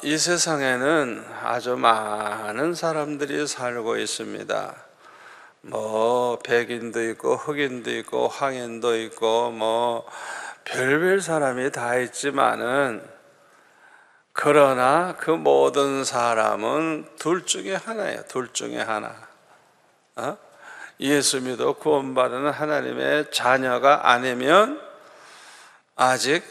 이 세상에는 아주 많은 사람들이 살고 있습니다. 백인도 있고 흑인도 있고 황인도 있고 별별 사람이 다 있지만은, 그러나 그 모든 사람은 둘 중에 하나예요. 둘 중에 하나. 예수 믿어 구원받은 하나님의 자녀가 아니면 아직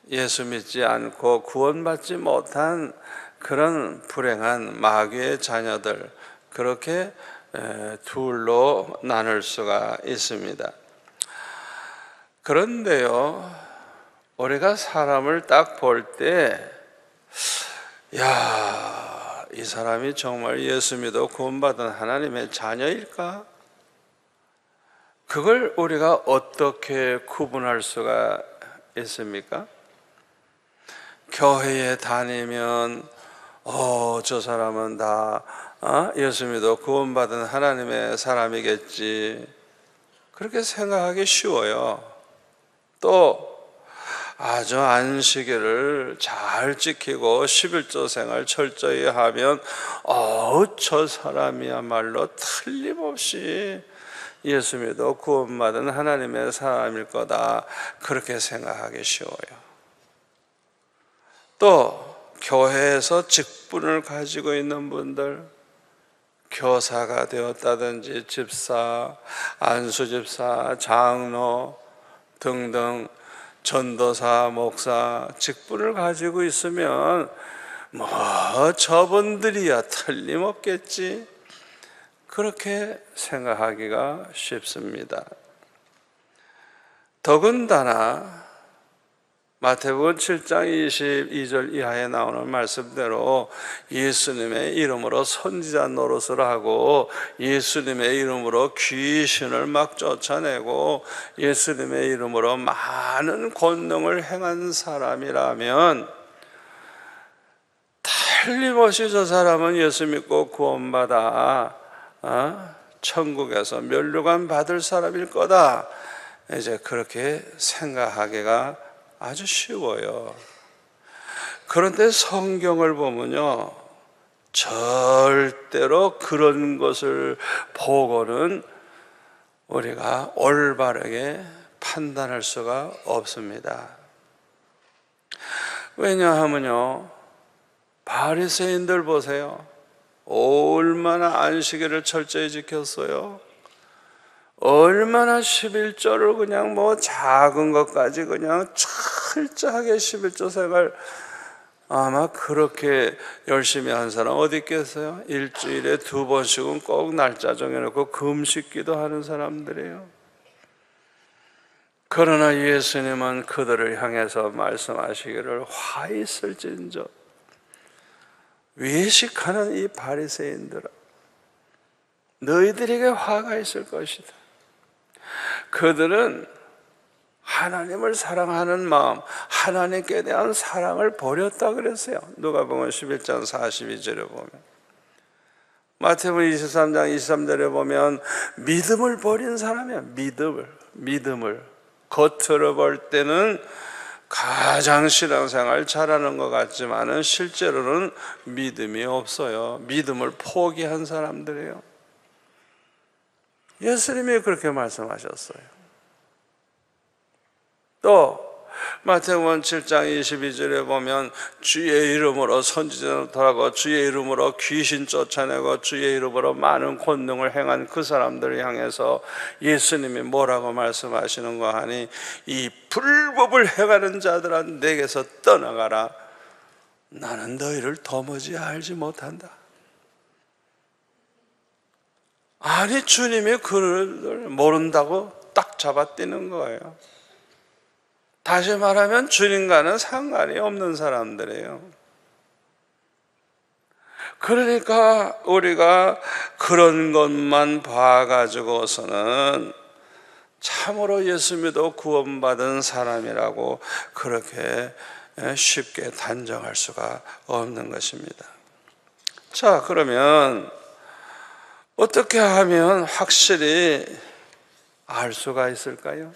예수 믿지 않고 구원받지 못한 그런 불행한 마귀의 자녀들, 그렇게 둘로 나눌 수가 있습니다. 그런데요, 우리가 사람을 딱 볼 때, 이 사람이 정말 예수 믿어 구원받은 하나님의 자녀일까? 그걸 우리가 어떻게 구분할 수가 있습니까? 교회에 다니면 저 사람은 다 예수 믿어 구원받은 하나님의 사람이겠지, 그렇게 생각하기 쉬워요. 또 아주 안식일을 잘 지키고 11조 생활 철저히 하면 저 사람이야말로 틀림없이 예수 믿어 구원받은 하나님의 사람일 거다, 그렇게 생각하기 쉬워요. 또 교회에서 직분을 가지고 있는 분들, 교사가 되었다든지 집사, 안수집사, 장로 등등 전도사, 목사 직분을 가지고 있으면 저분들이야 틀림없겠지, 그렇게 생각하기가 쉽습니다. 더군다나 마태복음 7장 22절 이하에 나오는 말씀대로 예수님의 이름으로 선지자 노릇을 하고 예수님의 이름으로 귀신을 막 쫓아내고 예수님의 이름으로 많은 권능을 행한 사람이라면 틀림없이 저 사람은 예수 믿고 구원받아 천국에서 면류관 받을 사람일 거다, 이제 그렇게 생각하기가 아주 쉬워요. 그런데 성경을 보면요, 절대로 그런 것을 보고는 우리가 올바르게 판단할 수가 없습니다. 왜냐하면요, 바리새인들 보세요. 얼마나 안식일을 철저히 지켰어요. 얼마나 11조를 그냥 작은 것까지 그냥 철저하게 11조 생활, 아마 그렇게 열심히 한 사람 어디 있겠어요? 일주일에 2번씩은 꼭 날짜 정해놓고 금식기도 하는 사람들이에요. 그러나 예수님은 그들을 향해서 말씀하시기를, 화 있을진저 외식하는 이 바리새인들아, 너희들에게 화가 있을 것이다. 그들은 하나님을 사랑하는 마음, 하나님께 대한 사랑을 버렸다 그랬어요. 누가복음 11장 42절에 보면, 마태복음 23장 23절에 보면 믿음을 버린 사람이야. 믿음을 겉으로 볼 때는 가장 신앙생활 잘하는 것 같지만은 실제로는 믿음이 없어요. 믿음을 포기한 사람들이에요. 예수님이 그렇게 말씀하셨어요. 또 마태복음 7장 22절에 보면 주의 이름으로 선지자들하고 주의 이름으로 귀신 쫓아내고 주의 이름으로 많은 권능을 행한 그 사람들을 향해서 예수님이 뭐라고 말씀하시는가 하니, 이 불법을 행하는 자들아 내게서 떠나가라, 나는 너희를 도무지 알지 못한다. 아니, 주님이 그를 모른다고 딱 잡아떼는 거예요. 다시 말하면 주님과는 상관이 없는 사람들이에요. 그러니까 우리가 그런 것만 봐가지고서는 참으로 예수 믿어 구원받은 사람이라고 그렇게 쉽게 단정할 수가 없는 것입니다. 자, 그러면 어떻게 하면 확실히 알 수가 있을까요?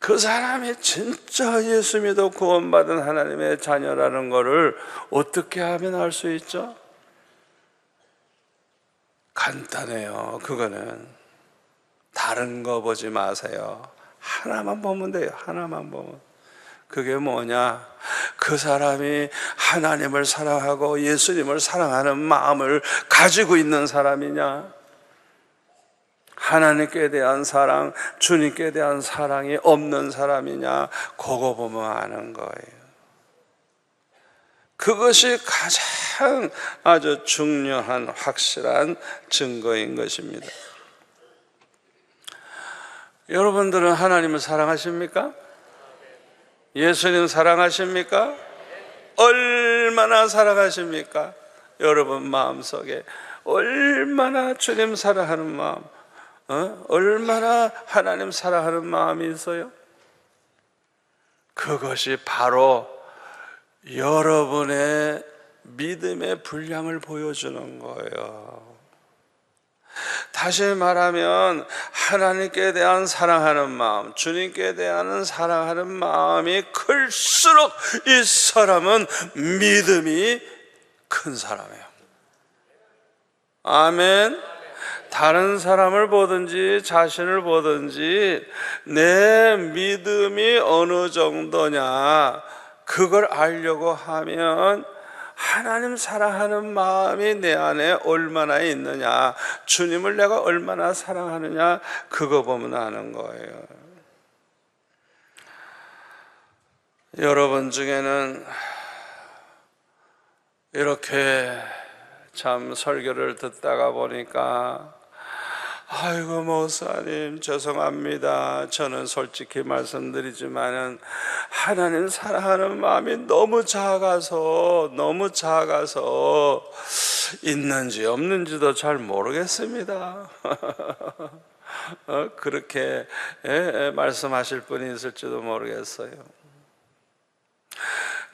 그 사람이 진짜 예수 믿어 구원받은 하나님의 자녀라는 것을 어떻게 하면 알 수 있죠? 간단해요. 그거는 다른 거 보지 마세요. 하나만 보면 돼요. 하나만 보면. 그게 뭐냐? 그 사람이 하나님을 사랑하고 예수님을 사랑하는 마음을 가지고 있는 사람이냐, 하나님께 대한 사랑, 주님께 대한 사랑이 없는 사람이냐, 그거 보면 아는 거예요. 그것이 가장 아주 중요한 확실한 증거인 것입니다. 여러분들은 하나님을 사랑하십니까? 예수님 사랑하십니까? 얼마나 사랑하십니까? 여러분 마음속에 얼마나 주님 사랑하는 마음, 얼마나 하나님 사랑하는 마음이 있어요? 그것이 바로 여러분의 믿음의 분량을 보여주는 거예요. 다시 말하면 하나님께 대한 사랑하는 마음, 주님께 대한 사랑하는 마음이 클수록 이 사람은 믿음이 큰 사람이에요. 아멘. 다른 사람을 보든지 자신을 보든지 내 믿음이 어느 정도냐, 그걸 알려고 하면 하나님 사랑하는 마음이 내 안에 얼마나 있느냐, 주님을 내가 얼마나 사랑하느냐, 그거 보면 아는 거예요. 여러분 중에는 이렇게 참 설교를 듣다가 보니까, 아이고 목사님 죄송합니다, 저는 솔직히 말씀드리지만은 하나님 사랑하는 마음이 너무 작아서 있는지 없는지도 잘 모르겠습니다. 그렇게 말씀하실 분이 있을지도 모르겠어요.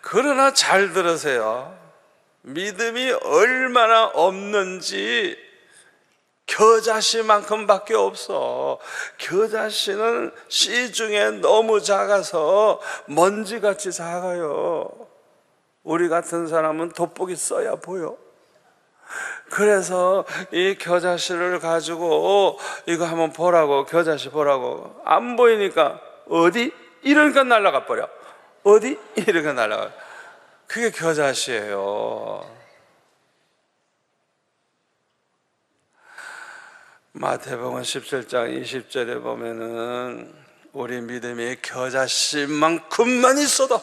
그러나 잘 들으세요. 믿음이 얼마나 없는지 겨자씨만큼밖에 없어. 겨자씨는 씨 중에 너무 작아서 먼지같이 작아요. 우리 같은 사람은 돋보기 써야 보여. 그래서 이 겨자씨를 가지고 이거 한번 보라고, 겨자씨 보라고, 안 보이니까 어디? 이러니까 날아가 버려. 어디? 이러니까 날아가. 그게 겨자씨예요. 마태복음 17장 20절에 보면은 우리 믿음이 겨자씨만큼만 있어도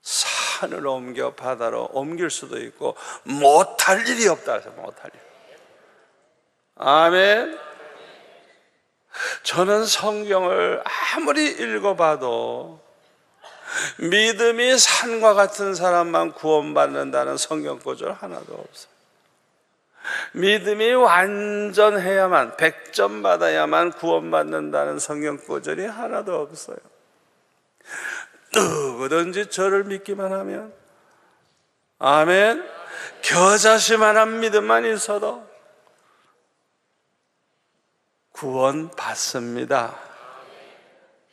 산을 옮겨 바다로 옮길 수도 있고 못할 일이 없다 해서 못할 일. 아멘. 저는 성경을 아무리 읽어봐도 믿음이 산과 같은 사람만 구원받는다는 성경 구절 하나도 없어요. 믿음이 완전해야만, 100점 받아야만 구원받는다는 성경 구절이 하나도 없어요. 누구든지 저를 믿기만 하면, 아멘, 겨자씨만한 믿음만 있어도 구원받습니다.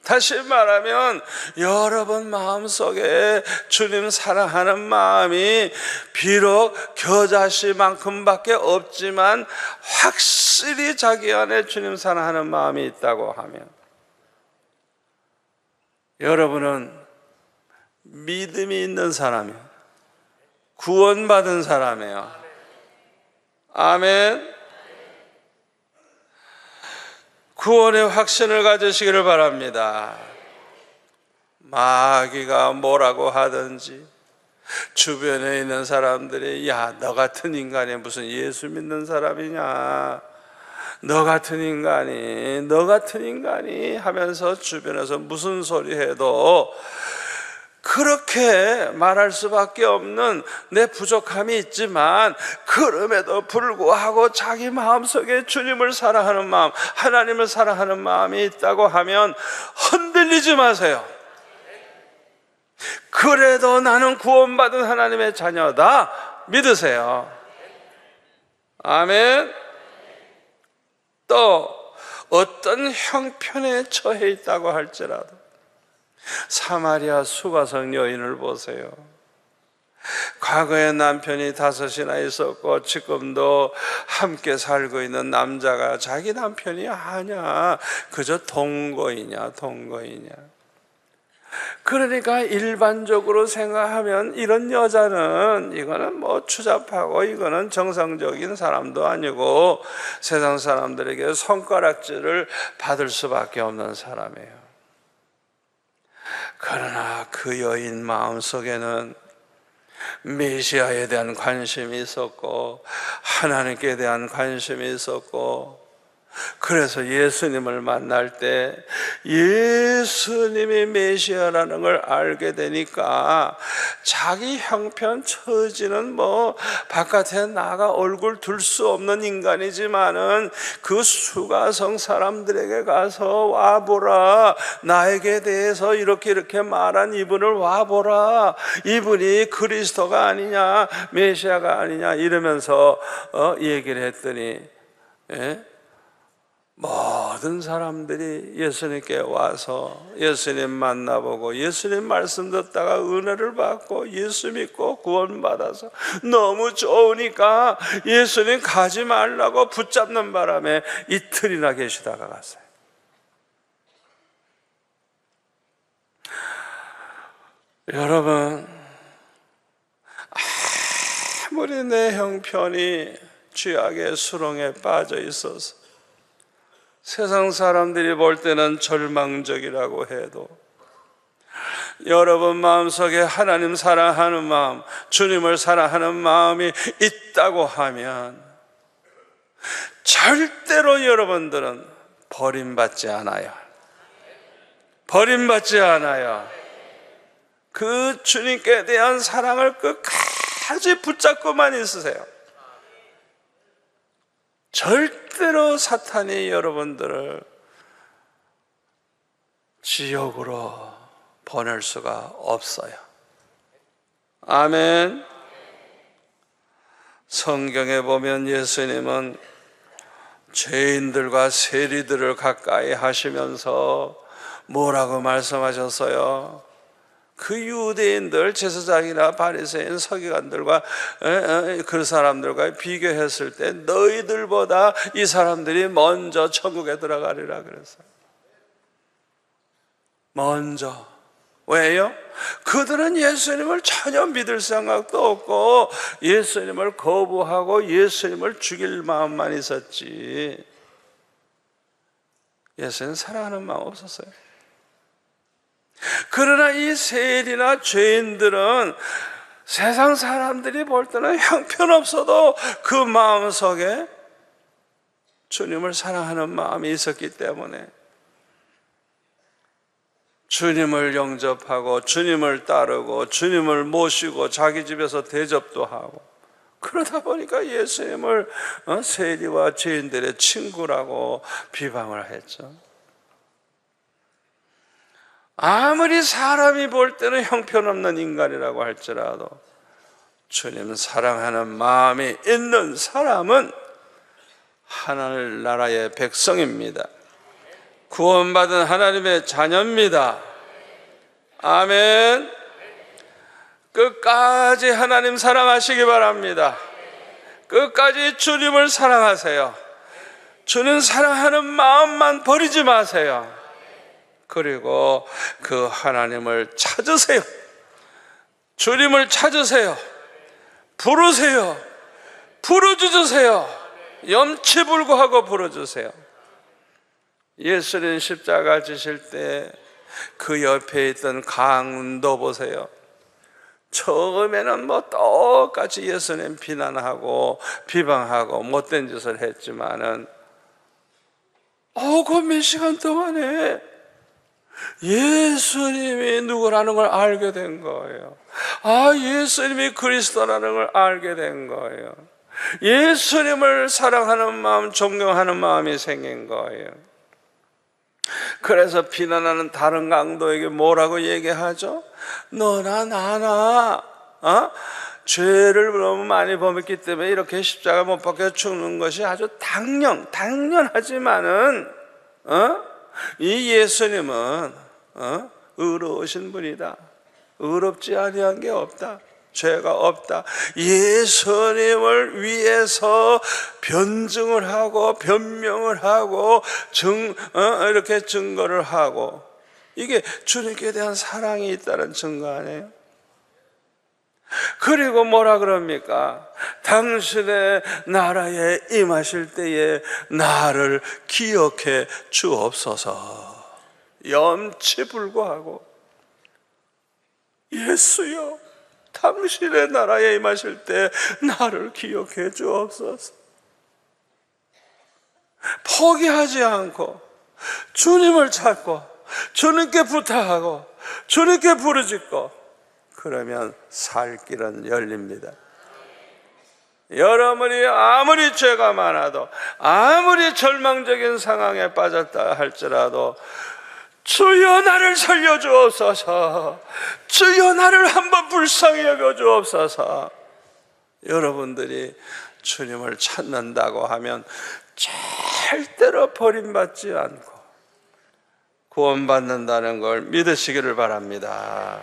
다시 말하면 여러분 마음속에 주님 사랑하는 마음이 비록 겨자씨만큼밖에 없지만 확실히 자기 안에 주님 사랑하는 마음이 있다고 하면 여러분은 믿음이 있는 사람이에요. 구원받은 사람이에요. 아멘. 구원의 확신을 가지시기를 바랍니다. 마귀가 뭐라고 하든지 주변에 있는 사람들이 야, 너 같은 인간이 무슨 예수 믿는 사람이냐, 너 같은 인간이 하면서 주변에서 무슨 소리 해도 그렇게 말할 수밖에 없는 내 부족함이 있지만 그럼에도 불구하고 자기 마음속에 주님을 사랑하는 마음, 하나님을 사랑하는 마음이 있다고 하면 흔들리지 마세요. 그래도 나는 구원받은 하나님의 자녀다 믿으세요. 아멘. 또 어떤 형편에 처해 있다고 할지라도 사마리아 수가성 여인을 보세요. 과거에 남편이 5이나 있었고 지금도 함께 살고 있는 남자가 자기 남편이 아니야. 그저 동거이냐. 그러니까 일반적으로 생각하면 이런 여자는 이거는 뭐 추잡하고 이거는 정상적인 사람도 아니고 세상 사람들에게 손가락질을 받을 수밖에 없는 사람이에요. 그러나 그 여인 마음속에는 메시아에 대한 관심이 있었고 하나님께 대한 관심이 있었고, 그래서 예수님을 만날 때 예수님이 메시아라는 걸 알게 되니까 자기 형편 처지는 뭐 바깥에 나가 얼굴 둘 수 없는 인간이지만은 그 수가성 사람들에게 가서 와보라, 나에게 대해서 이렇게 말한 이분을 와보라, 이분이 그리스도가 아니냐 메시아가 아니냐 이러면서 얘기를 했더니 모든 사람들이 예수님께 와서 예수님 만나보고 예수님 말씀 듣다가 은혜를 받고 예수 믿고 구원받아서 너무 좋으니까 예수님 가지 말라고 붙잡는 바람에 이틀이나 계시다가 갔어요. 여러분, 아무리 내 형편이 죄악의 수렁에 빠져 있어서 세상 사람들이 볼 때는 절망적이라고 해도 여러분 마음속에 하나님 사랑하는 마음, 주님을 사랑하는 마음이 있다고 하면 절대로 여러분들은 버림받지 않아요. 버림받지 않아요. 그 주님께 대한 사랑을 끝까지 붙잡고만 있으세요. 절대로 사탄이 여러분들을 지옥으로 보낼 수가 없어요. 아멘. 성경에 보면 예수님은 죄인들과 세리들을 가까이 하시면서 뭐라고 말씀하셨어요? 그 유대인들, 제사장이나 바리새인, 서기관들과 그 사람들과 비교했을 때 너희들보다 이 사람들이 먼저 천국에 들어가리라 그랬어요. 먼저. 왜요? 그들은 예수님을 전혀 믿을 생각도 없고 예수님을 거부하고 예수님을 죽일 마음만 있었지 예수님 사랑하는 마음 없었어요. 그러나 이 세리나 죄인들은 세상 사람들이 볼 때는 형편없어도 그 마음속에 주님을 사랑하는 마음이 있었기 때문에 주님을 영접하고 주님을 따르고 주님을 모시고 자기 집에서 대접도 하고, 그러다 보니까 예수님을 세리와 죄인들의 친구라고 비방을 했죠. 아무리 사람이 볼 때는 형편없는 인간이라고 할지라도 주님 사랑하는 마음이 있는 사람은 하늘나라의 백성입니다. 구원받은 하나님의 자녀입니다. 아멘. 끝까지 하나님 사랑하시기 바랍니다. 끝까지 주님을 사랑하세요. 주님 사랑하는 마음만 버리지 마세요. 그리고 그 하나님을 찾으세요. 주님을 찾으세요. 부르세요. 부르주세요. 염치불구하고 부르주세요. 예수님 십자가 지실 때 그 옆에 있던 강도 보세요. 처음에는 뭐 똑같이 예수님 비난하고 비방하고 못된 짓을 했지만은 그 몇 시간 동안에 예수님이 누구라는 걸 알게 된 거예요. 예수님이 그리스도라는 걸 알게 된 거예요. 예수님을 사랑하는 마음, 존경하는 마음이 생긴 거예요. 그래서 비난하는 다른 강도에게 뭐라고 얘기하죠? 너나 나나 죄를 너무 많이 범했기 때문에 이렇게 십자가 못 박혀 죽는 것이 아주 당연하지만은 이 예수님은 의로우신 분이다. 의롭지 아니한 게 없다. 죄가 없다. 예수님을 위해서 변증을 하고 변명을 하고 이렇게 증거를 하고, 이게 주님께 대한 사랑이 있다는 증거 아니에요? 그리고 뭐라 그럽니까? 당신의 나라에 임하실 때에 나를 기억해 주옵소서. 염치 불구하고 예수여, 당신의 나라에 임하실 때 나를 기억해 주옵소서. 포기하지 않고 주님을 찾고 주님께 부탁하고 주님께 부르짖고, 그러면 살 길은 열립니다. 여러분이 아무리 죄가 많아도, 아무리 절망적인 상황에 빠졌다 할지라도 주여 나를 살려주옵소서, 주여 나를 한번 불쌍히 여겨주옵소서. 여러분들이 주님을 찾는다고 하면 절대로 버림받지 않고 구원받는다는 걸 믿으시기를 바랍니다.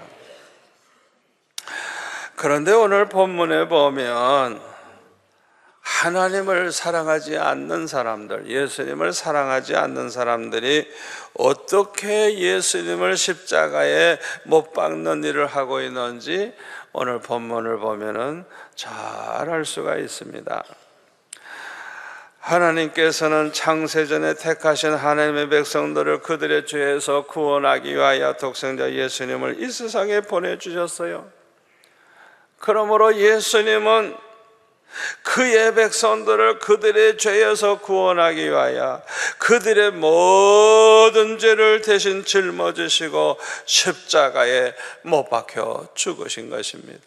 그런데 오늘 본문에 보면 하나님을 사랑하지 않는 사람들, 예수님을 사랑하지 않는 사람들이 어떻게 예수님을 십자가에 못 박는 일을 하고 있는지 오늘 본문을 보면은 잘 알 수가 있습니다. 하나님께서는 창세전에 택하신 하나님의 백성들을 그들의 죄에서 구원하기 위하여 독생자 예수님을 이 세상에 보내주셨어요. 그러므로 예수님은 그의 백성들을 그들의 죄에서 구원하기 위하여 그들의 모든 죄를 대신 짊어지시고 십자가에 못 박혀 죽으신 것입니다.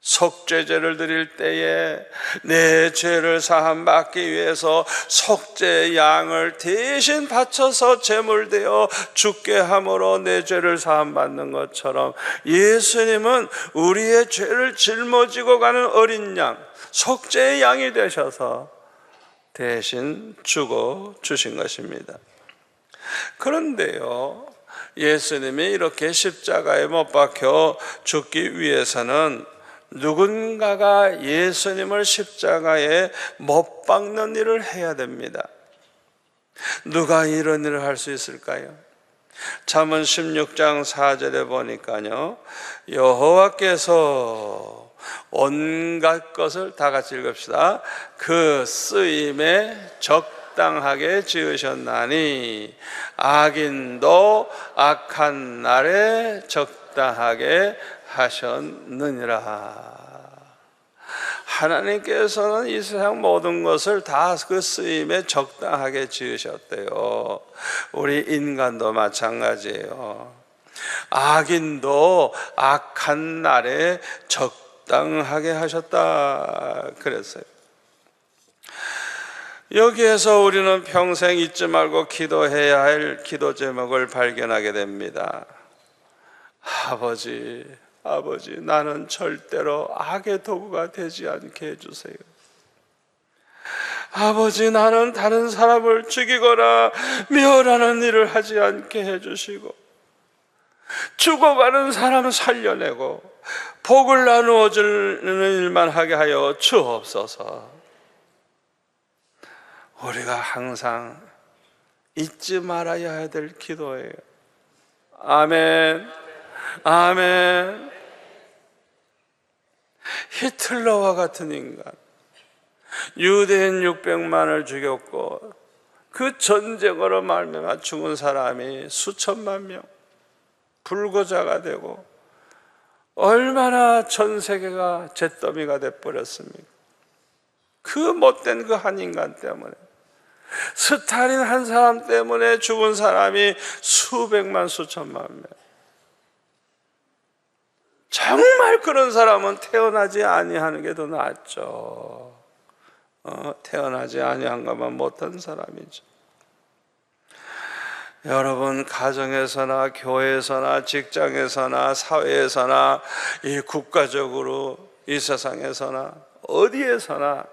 속죄제를 드릴 때에 내 죄를 사함받기 위해서 속죄 양을 대신 바쳐서 제물되어 죽게 함으로 내 죄를 사함받는 것처럼 예수님은 우리의 죄를 짊어지고 가는 어린 양, 속죄의 양이 되셔서 대신 죽어 주신 것입니다. 그런데요, 예수님이 이렇게 십자가에 못 박혀 죽기 위해서는 누군가가 예수님을 십자가에 못 박는 일을 해야 됩니다. 누가 이런 일을 할 수 있을까요? 잠언 16장 4절에 보니까요, 여호와께서 온갖 것을 다 같이 읽읍시다. 그 쓰임에 적당하게 지으셨나니 악인도 악한 날에 적당하게 하셨느니라. 하나님께서는 이 세상 모든 것을 다 그 쓰임에 적당하게 지으셨대요. 우리 인간도 마찬가지예요. 악인도 악한 날에 적당하게 하셨다 그랬어요. 여기에서 우리는 평생 잊지 말고 기도해야 할 기도 제목을 발견하게 됩니다. 아버지, 나는 절대로 악의 도구가 되지 않게 해주세요. 아버지, 나는 다른 사람을 죽이거나 멸하는 일을 하지 않게 해주시고, 죽어가는 사람을 살려내고 복을 나누어 주는 일만 하게 하여 주옵소서. 우리가 항상 잊지 말아야 될 기도예요. 아멘. 아멘. 히틀러와 같은 인간, 유대인 600만을 죽였고 그 전쟁으로 말미암아 죽은 사람이 수천만 명, 불구자가 되고 얼마나 전 세계가 잿더미가 돼버렸습니까? 그 못된 그 한 인간 때문에, 스탈린 한 사람 때문에 죽은 사람이 수백만 수천만 명. 정말 그런 사람은 태어나지 아니하는 게 더 낫죠. 태어나지 아니한 것만 못한 사람이죠. 여러분, 가정에서나 교회에서나 직장에서나 사회에서나 이 국가적으로 이 세상에서나 어디에서나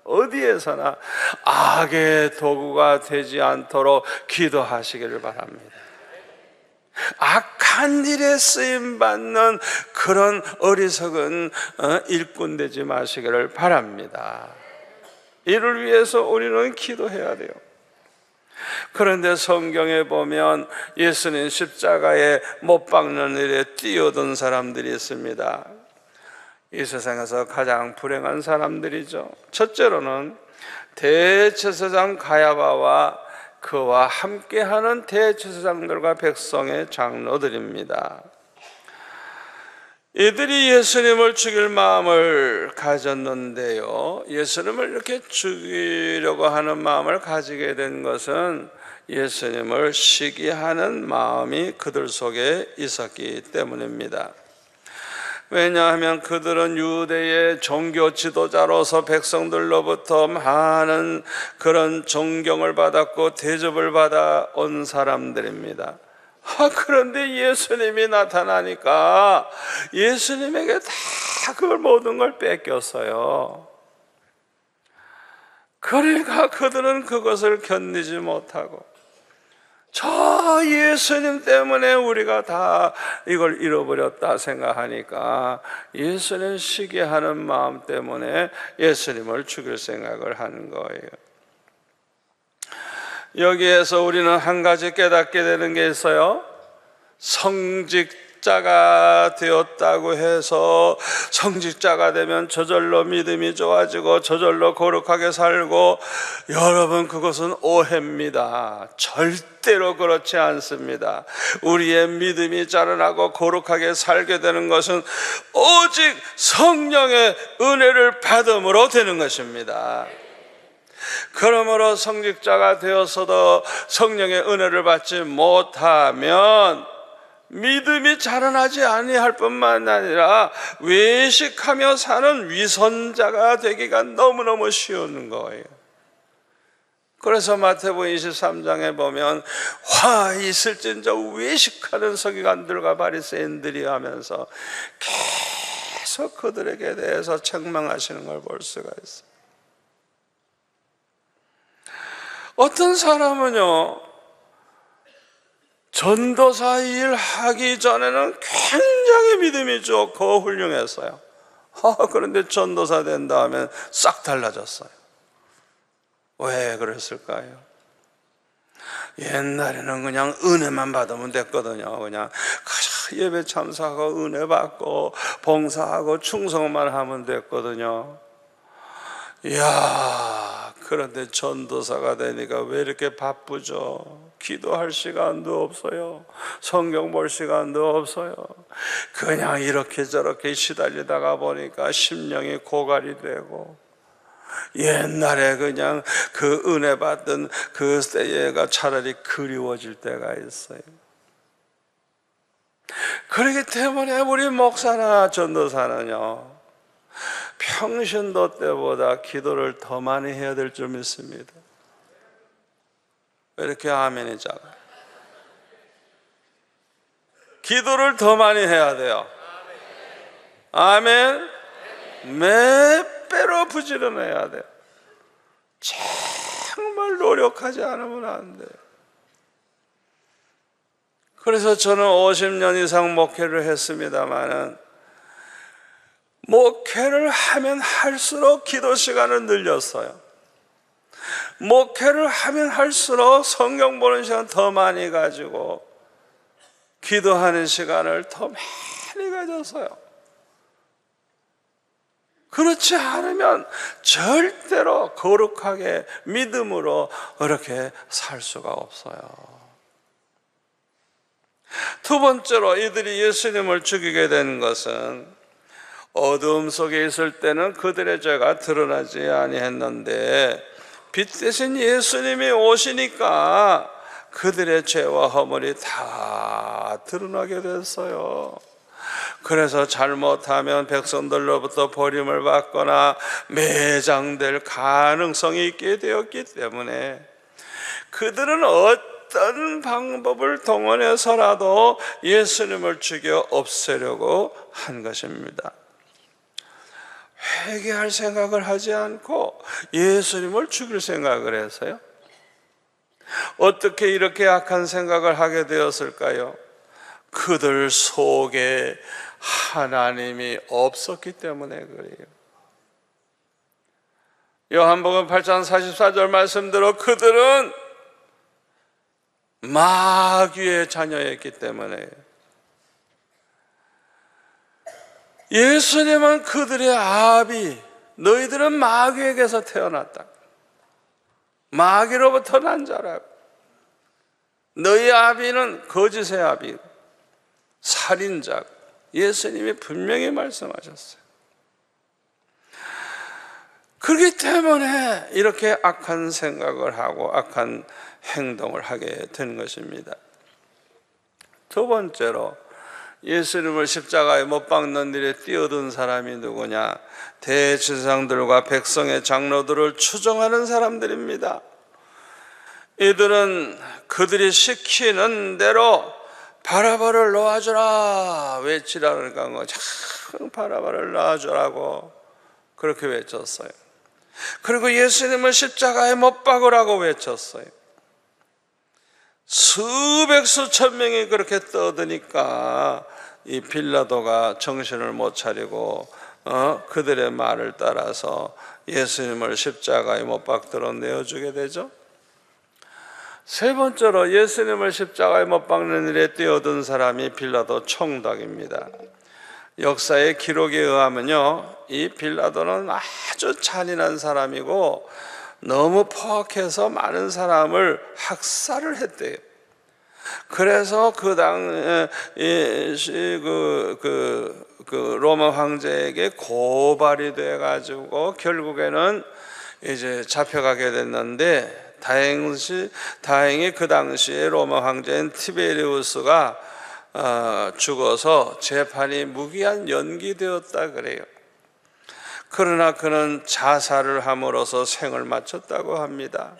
어디에서나 악의 도구가 되지 않도록 기도하시기를 바랍니다. 악한 일에 쓰임받는 그런 어리석은 일꾼 되지 마시기를 바랍니다. 이를 위해서 우리는 기도해야 돼요. 그런데 성경에 보면 예수님 십자가에 못 박는 일에 뛰어든 사람들이 있습니다. 이 세상에서 가장 불행한 사람들이죠. 첫째로는 대제사장 가야바와 그와 함께하는 대제사장들과 백성의 장로들입니다. 이들이 예수님을 죽일 마음을 가졌는데요, 예수님을 이렇게 죽이려고 하는 마음을 가지게 된 것은 예수님을 시기하는 마음이 그들 속에 있었기 때문입니다. 왜냐하면 그들은 유대의 종교 지도자로서 백성들로부터 많은 그런 존경을 받았고 대접을 받아온 사람들입니다. 그런데 예수님이 나타나니까 예수님에게 다 그걸 모든 걸 뺏겼어요. 그러니까 그들은 그것을 견디지 못하고, 저 예수님 때문에 우리가 다 이걸 잃어버렸다 생각하니까 예수님 시기하는 마음 때문에 예수님을 죽일 생각을 하는 거예요. 여기에서 우리는 한 가지 깨닫게 되는 게 있어요. 성직자가 되었다고 해서 성직자가 되면 저절로 믿음이 좋아지고 저절로 거룩하게 살고, 여러분, 그것은 오해입니다. 절대로 그렇지 않습니다. 우리의 믿음이 자라나고 거룩하게 살게 되는 것은 오직 성령의 은혜를 받음으로 되는 것입니다. 그러므로 성직자가 되어서도 성령의 은혜를 받지 못하면 믿음이 자라나지 아니할 뿐만 아니라 외식하며 사는 위선자가 되기가 너무너무 쉬운 거예요. 그래서 마태복음 23장에 보면 화 있을진저 외식하는 서기관들과 바리새인들이 하면서 계속 그들에게 대해서 책망하시는 걸 볼 수가 있어요. 어떤 사람은요, 전도사 일 하기 전에는 굉장히 믿음이 좋고 훌륭했어요. 그런데 전도사 된 다음에 싹 달라졌어요. 왜 그랬을까요? 옛날에는 그냥 은혜만 받으면 됐거든요. 그냥 예배 참석하고 은혜 받고 봉사하고 충성만 하면 됐거든요. 이야, 그런데 전도사가 되니까 왜 이렇게 바쁘죠? 기도할 시간도 없어요. 성경 볼 시간도 없어요. 그냥 이렇게 저렇게 시달리다가 보니까 심령이 고갈이 되고, 옛날에 그냥 그 은혜 받던 그 때가 차라리 그리워질 때가 있어요. 그렇기 때문에 우리 목사나 전도사는요, 평신도 때보다 기도를 더 많이 해야 될 줄 믿습니다. 왜 이렇게 아멘이 작아요? 기도를 더 많이 해야 돼요. 아멘. 몇 배로 부지런해야 돼요. 정말 노력하지 않으면 안 돼요. 그래서 저는 50년 이상 목회를 했습니다마는, 목회를 하면 할수록 기도 시간을 늘렸어요. 목회를 하면 할수록 성경 보는 시간 더 많이 가지고 기도하는 시간을 더 많이 가졌어요. 그렇지 않으면 절대로 거룩하게 믿음으로 그렇게 살 수가 없어요. 두 번째로 이들이 예수님을 죽이게 된 것은, 어두움 속에 있을 때는 그들의 죄가 드러나지 아니했는데 빛 대신 예수님이 오시니까 그들의 죄와 허물이 다 드러나게 됐어요. 그래서 잘못하면 백성들로부터 버림을 받거나 매장될 가능성이 있게 되었기 때문에 그들은 어떤 방법을 동원해서라도 예수님을 죽여 없애려고 한 것입니다. 회개할 생각을 하지 않고 예수님을 죽일 생각을 해서요. 어떻게 이렇게 악한 생각을 하게 되었을까요? 그들 속에 하나님이 없었기 때문에 그래요. 요한복음 8장 44절 말씀대로 그들은 마귀의 자녀였기 때문에, 예수님은 그들의 아비, 너희들은 마귀에게서 태어났다, 마귀로부터 난 자라고, 너희 아비는 거짓의 아비, 살인자, 예수님이 분명히 말씀하셨어요. 그렇기 때문에 이렇게 악한 생각을 하고 악한 행동을 하게 된 것입니다. 두 번째로, 예수님을 십자가에 못 박는 일에 뛰어든 사람이 누구냐? 대제사장들과 백성의 장로들을 추종하는 사람들입니다. 이들은 그들이 시키는 대로 바라바를 놓아주라 외치라니까 참 바라바를 놓아주라고 그렇게 외쳤어요. 그리고 예수님을 십자가에 못 박으라고 외쳤어요. 수백 수천 명이 그렇게 떠드니까 이 빌라도가 정신을 못 차리고 그들의 말을 따라서 예수님을 십자가에 못 박도록 내어주게 되죠. 세 번째로, 예수님을 십자가에 못 박는 일에 뛰어든 사람이 빌라도 총독입니다. 역사의 기록에 의하면요, 이 빌라도는 아주 잔인한 사람이고 너무 포악해서 많은 사람을 학살을 했대요. 그래서 로마 황제에게 고발이 돼가지고 결국에는 이제 잡혀가게 됐는데, 다행히 그 당시에 로마 황제인 티베리우스가 죽어서 재판이 무기한 연기되었다 그래요. 그러나 그는 자살을 함으로써 생을 마쳤다고 합니다.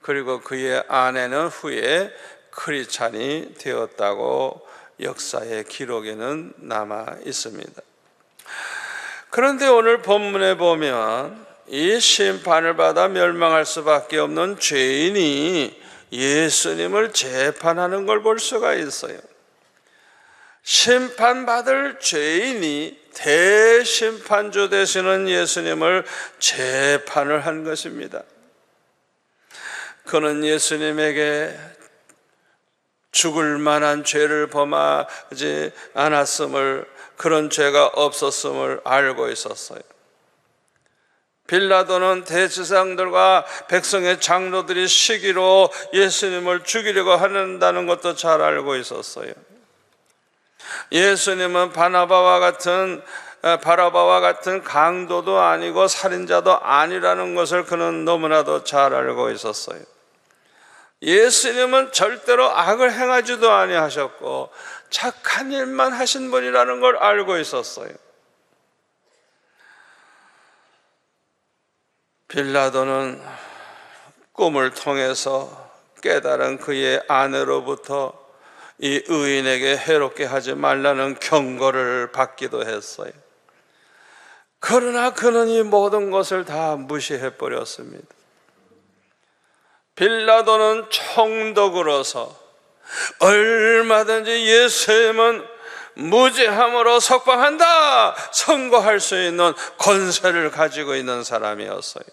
그리고 그의 아내는 후에 크리스찬이 되었다고 역사의 기록에는 남아 있습니다. 그런데 오늘 본문에 보면 이 심판을 받아 멸망할 수밖에 없는 죄인이 예수님을 재판하는 걸 볼 수가 있어요. 심판받을 죄인이 대심판주 되시는 예수님을 재판을 한 것입니다. 그는 예수님에게 죽을 만한 죄를 범하지 않았음을, 그런 죄가 없었음을 알고 있었어요. 빌라도는 대제사장들과 백성의 장로들이 시기로 예수님을 죽이려고 한다는 것도 잘 알고 있었어요. 예수님은 바라바와 같은 강도도 아니고 살인자도 아니라는 것을 그는 너무나도 잘 알고 있었어요. 예수님은 절대로 악을 행하지도 아니하셨고 착한 일만 하신 분이라는 걸 알고 있었어요. 빌라도는 꿈을 통해서 깨달은 그의 아내로부터 이 의인에게 해롭게 하지 말라는 경고를 받기도 했어요. 그러나 그는 이 모든 것을 다 무시해 버렸습니다. 빌라도는 총독으로서 얼마든지 예수님은 무죄함으로 석방한다 선고할 수 있는 권세를 가지고 있는 사람이었어요.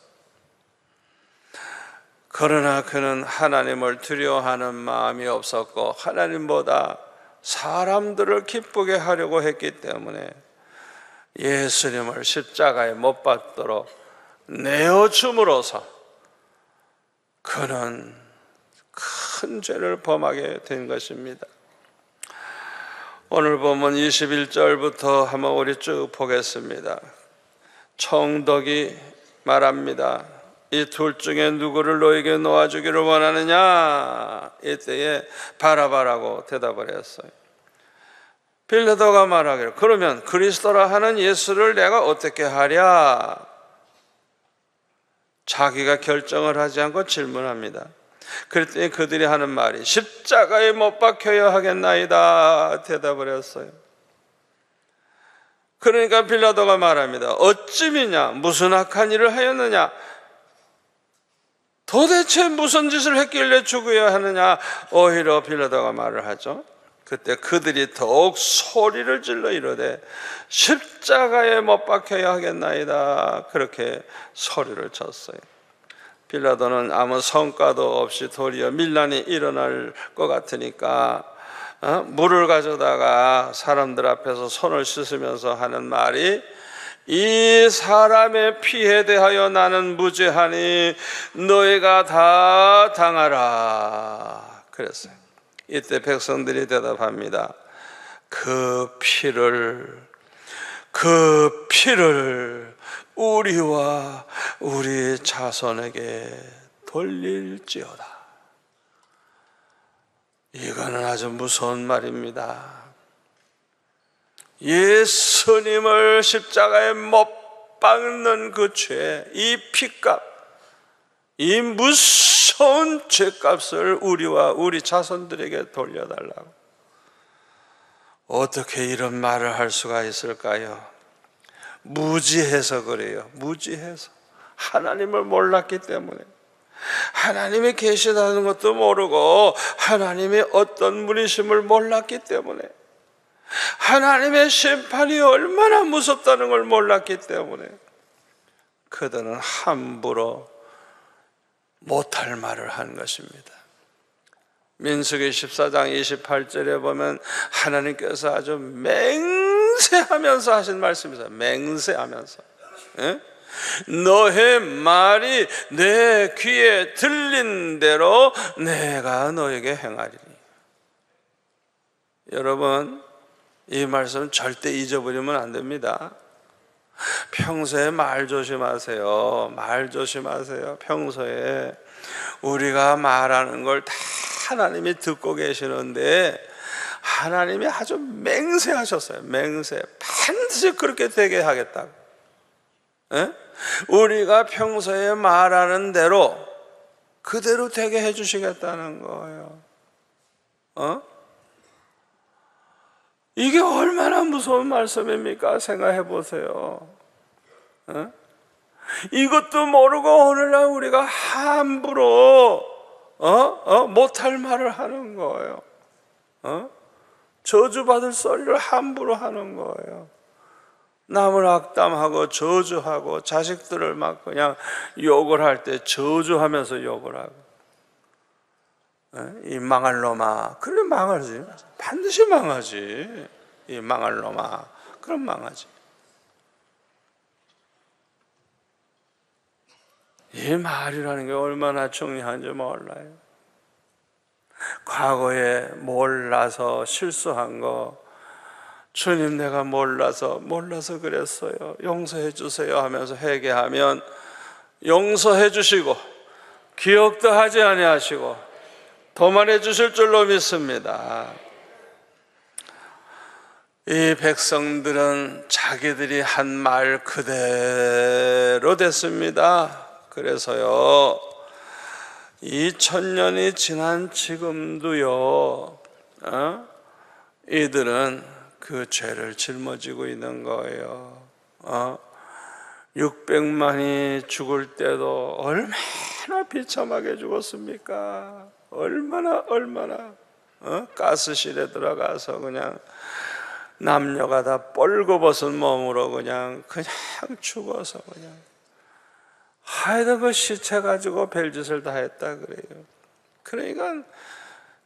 그러나 그는 하나님을 두려워하는 마음이 없었고 하나님보다 사람들을 기쁘게 하려고 했기 때문에 예수님을 십자가에 못 박도록 내어줌으로써 그는 큰 죄를 범하게 된 것입니다. 오늘 보면 21절부터 한번 우리 쭉 보겠습니다. 총독이 말합니다. 이 둘 중에 누구를 너에게 놓아주기를 원하느냐? 이때에 바라바라고 대답을 했어요. 빌라도가 말하기를 그러면 그리스도라 하는 예수를 내가 어떻게 하랴? 자기가 결정을 하지 않고 질문합니다. 그랬더니 그들이 하는 말이 십자가에 못 박혀야 하겠나이다 대답을 했어요. 그러니까 빌라도가 말합니다. 어찌미냐? 무슨 악한 일을 하였느냐? 도대체 무슨 짓을 했길래 죽어야 하느냐? 오히려 빌라도가 말을 하죠. 그때 그들이 더욱 소리를 질러 이르되 십자가에 못 박혀야 하겠나이다. 그렇게 소리를 쳤어요. 빌라도는 아무 성과도 없이 도리어 밀란이 일어날 것 같으니까 물을 가져다가 사람들 앞에서 손을 씻으면서 하는 말이, 이 사람의 피에 대하여 나는 무죄하니 너희가 다 당하라 그랬어요. 이때 백성들이 대답합니다. 그 피를 우리와 우리 자손에게 돌릴지어다. 이거는 아주 무서운 말입니다. 예수님을 십자가에 못 박는 그 죄, 이 피값, 이 무서운 죄값을 우리와 우리 자손들에게 돌려달라고. 어떻게 이런 말을 할 수가 있을까요? 무지해서 그래요. 무지해서. 하나님을 몰랐기 때문에. 하나님이 계시다는 것도 모르고 하나님이 어떤 분이심을 몰랐기 때문에, 하나님의 심판이 얼마나 무섭다는 걸 몰랐기 때문에 그들은 함부로 못할 말을 한 것입니다. 민수기 14장 28절에 보면 하나님께서 아주 맹세하면서 하신 말씀이죠. 맹세하면서. 너의 말이 내 귀에 들린 대로 내가 너에게 행하리니. 여러분, 이 말씀 절대 잊어버리면 안 됩니다. 평소에 말 조심하세요. 말 조심하세요. 평소에 우리가 말하는 걸 다 하나님이 듣고 계시는데 하나님이 아주 맹세하셨어요. 맹세. 반드시 그렇게 되게 하겠다고. 우리가 평소에 말하는 대로 그대로 되게 해주시겠다는 거예요. 이게 얼마나 무서운 말씀입니까? 생각해 보세요. 이것도 모르고 오늘날 우리가 함부로 못할 말을 하는 거예요. 저주받을 소리를 함부로 하는 거예요. 남을 악담하고 저주하고 자식들을 막 그냥 욕을 할 때 저주하면서 욕을 하고, 이 망할 놈아. 그래 망하지. 반드시 망하지. 이 망할 놈아. 그럼 망하지. 이 말이라는 게 얼마나 중요한지 몰라요. 과거에 몰라서 실수한 거, 주님 내가 몰라서 그랬어요. 용서해 주세요 하면서 회개하면 용서해 주시고 기억도 하지 아니하시고 도만해 주실 줄로 믿습니다. 이 백성들은 자기들이 한 말 그대로 됐습니다. 그래서요, 2000년이 지난 지금도요, 이들은 그 죄를 짊어지고 있는 거예요. 600만이 죽을 때도 얼마나 비참하게 죽었습니까? 얼마나 가스실에 들어가서 그냥 남녀가 다 뻘거벗은 몸으로 그냥 죽어서 그냥 하여튼 그 시체 가지고 별짓을 다 했다 그래요. 그러니까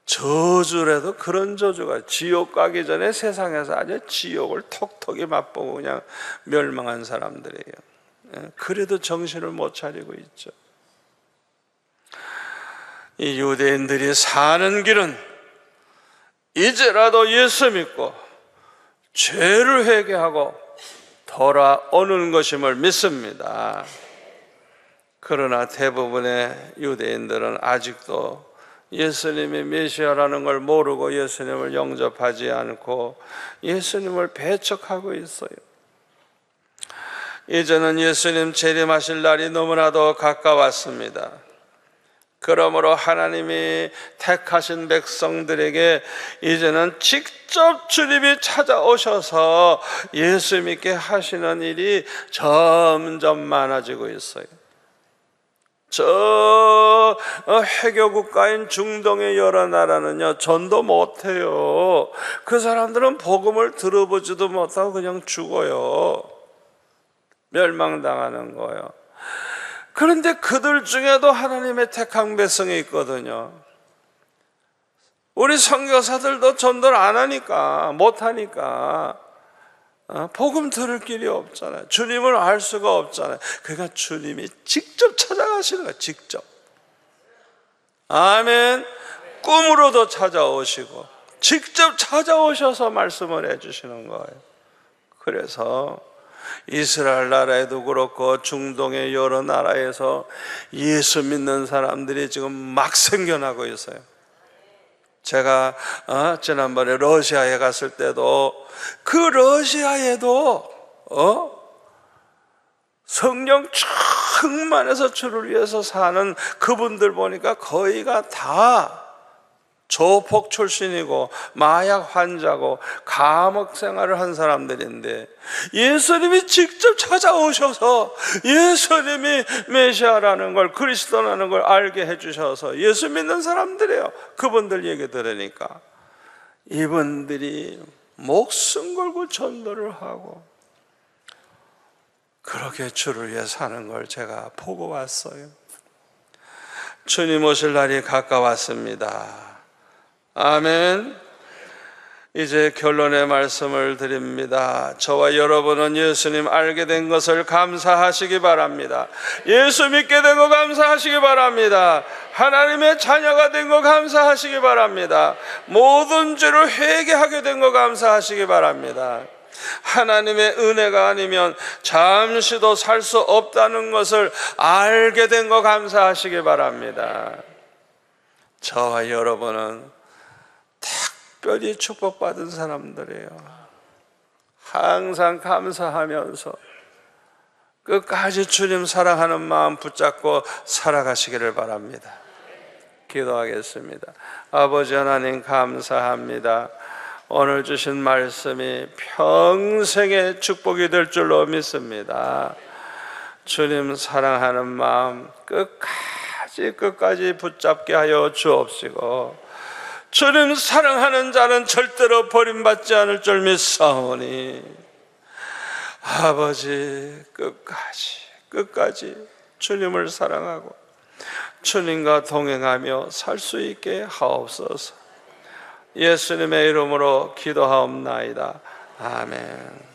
저주라도 그런 저주가, 지옥 가기 전에 세상에서 아주 지옥을 톡톡히 맛보고 그냥 멸망한 사람들이에요. 그래도 정신을 못 차리고 있죠. 이 유대인들이 사는 길은 이제라도 예수 믿고 죄를 회개하고 돌아오는 것임을 믿습니다. 그러나 대부분의 유대인들은 아직도 예수님이 메시아라는 걸 모르고 예수님을 영접하지 않고 예수님을 배척하고 있어요. 이제는 예수님 재림하실 날이 너무나도 가까웠습니다. 그러므로 하나님이 택하신 백성들에게 이제는 직접 주님이 찾아오셔서 예수 믿게 하시는 일이 점점 많아지고 있어요. 저 해교 국가인 중동의 여러 나라는요, 전도 못해요. 그 사람들은 복음을 들어보지도 못하고 그냥 죽어요. 멸망당하는 거예요. 그런데 그들 중에도 하나님의 택한 백성이 있거든요. 우리 선교사들도 전도를 안 하니까, 못하니까 복음 들을 길이 없잖아요. 주님을 알 수가 없잖아요. 그러니까 주님이 직접 찾아가시는 거예요. 직접. 아멘. 꿈으로도 찾아오시고 직접 찾아오셔서 말씀을 해주시는 거예요. 그래서 이스라엘 나라에도 그렇고 중동의 여러 나라에서 예수 믿는 사람들이 지금 막 생겨나고 있어요. 제가 지난번에 러시아에 갔을 때도 그 러시아에도 성령 충만해서 주를 위해서 사는 그분들 보니까 거의가 다 조폭 출신이고 마약 환자고 감옥 생활을 한 사람들인데 예수님이 직접 찾아오셔서 예수님이 메시아라는 걸, 그리스도라는 걸 알게 해주셔서 예수 믿는 사람들이에요. 그분들 얘기 들으니까 이분들이 목숨 걸고 전도를 하고 그렇게 주를 위해 사는 걸 제가 보고 왔어요. 주님 오실 날이 가까웠습니다. 아멘. 이제 결론의 말씀을 드립니다. 저와 여러분은 예수님 알게 된 것을 감사하시기 바랍니다. 예수 믿게 된 거 감사하시기 바랍니다. 하나님의 자녀가 된 거 감사하시기 바랍니다. 모든 죄를 회개하게 된 거 감사하시기 바랍니다. 하나님의 은혜가 아니면 잠시도 살 수 없다는 것을 알게 된 거 감사하시기 바랍니다. 저와 여러분은 특별히 축복받은 사람들이에요. 항상 감사하면서 끝까지 주님 사랑하는 마음 붙잡고 살아가시기를 바랍니다. 기도하겠습니다. 아버지 하나님 감사합니다. 오늘 주신 말씀이 평생의 축복이 될 줄로 믿습니다. 주님 사랑하는 마음 끝까지 붙잡게 하여 주옵시고 주님 사랑하는 자는 절대로 버림받지 않을 줄 믿사오니 아버지 끝까지 주님을 사랑하고 주님과 동행하며 살 수 있게 하옵소서. 예수님의 이름으로 기도하옵나이다. 아멘.